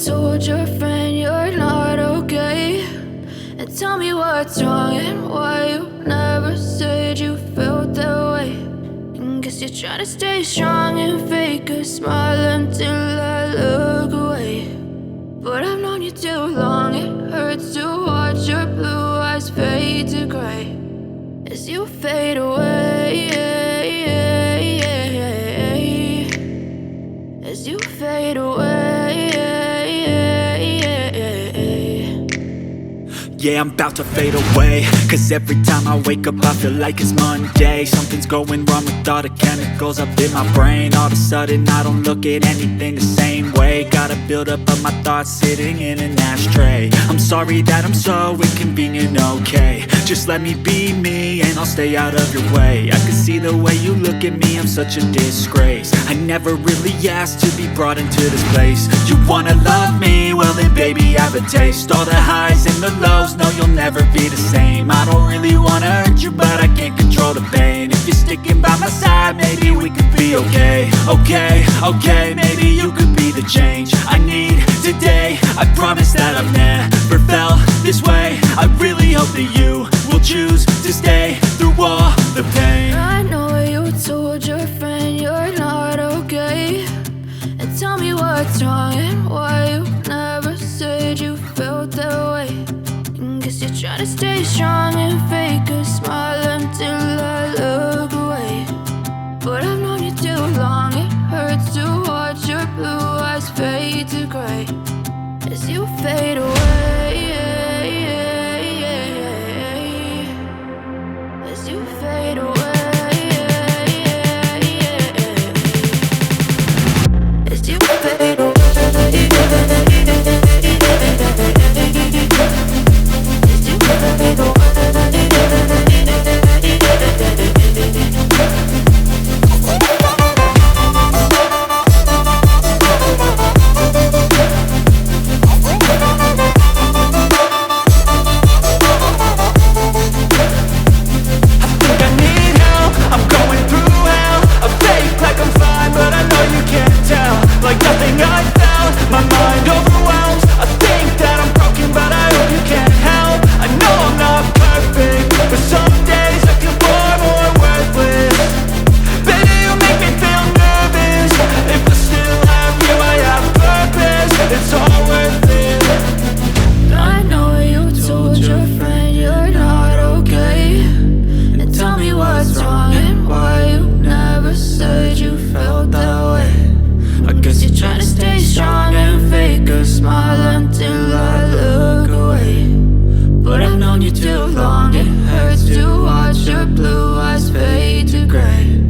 told your friend you're not okay? And tell me what's wrong and why you never said you felt that way. And guess you're trying to stay strong and fake a smile until I look away. But I've known you too long, it hurts to watch your blue eyes fade to gray as you fade away, as you fade away. Yeah, I'm about to fade away, cause every time I wake up I feel like it's Monday. Something's going wrong with all the chemicals up in my brain. All of a sudden I don't look at anything the same way. Got a buildup of my thoughts sitting in an ashtray. I'm sorry that I'm so inconvenient, okay? Just let me be me and I'll stay out of your way. I can see the way you look at me, I'm such a disgrace. I never really asked to be brought into this place. You wanna love me? Well then baby have a taste. All the highs and the lows, no you'll never be the same. I don't really wanna hurt you but I can't control the pain. If you're sticking by my side maybe we could be okay. Okay, maybe you could be the change I need today. I promise that I've never felt this way. I really hope that you will choose to stay through all the pain. I know you told your friend you're not okay. And tell me what's wrong and why you never said you felt that way. And guess you're trying to stay strong and fake a smile until I look away. But I've known you too long, it hurts to watch your blue eyes fade to gray as you fade away, as you fade away, as you fade away, as you fade away. Like nothing I felt, my mind overwhelms. I think that I'm broken, but I hope you can't help. I know I'm not perfect, but some days I feel far more worthless. Baby, you make me feel nervous. If I still have you, I have purpose. It's all worth it. I know you told your friend you're not okay. And tell me what's wrong and why you never said you felt that way. I guess you're trying to stay strong and fake a smile until I look away. But I've known you too long, it hurts to watch your blue eyes fade to gray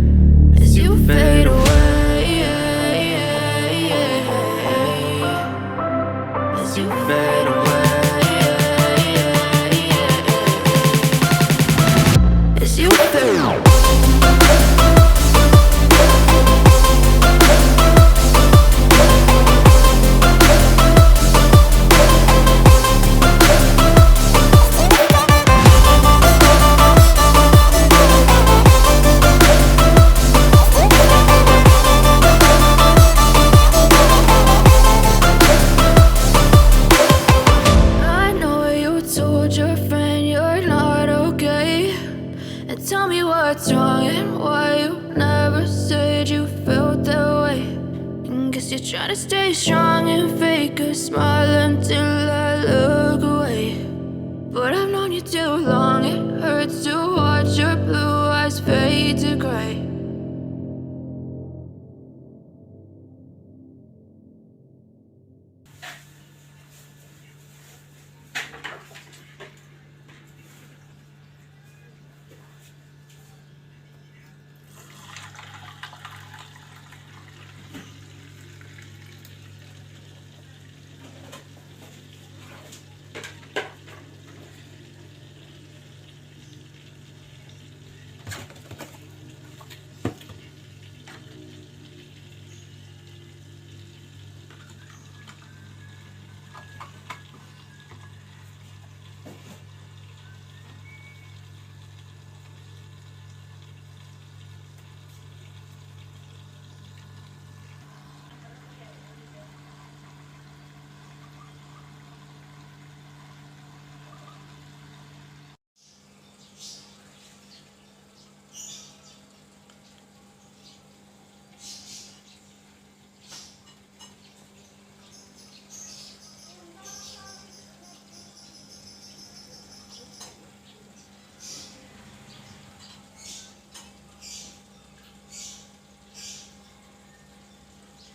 as you fade away, as you fade away, as you fade away. What's wrong and why you never said you felt that way. And guess you're trying to stay strong and fake a smile until I look away. But I've known you too long, it hurts to watch your blue eyes fade to gray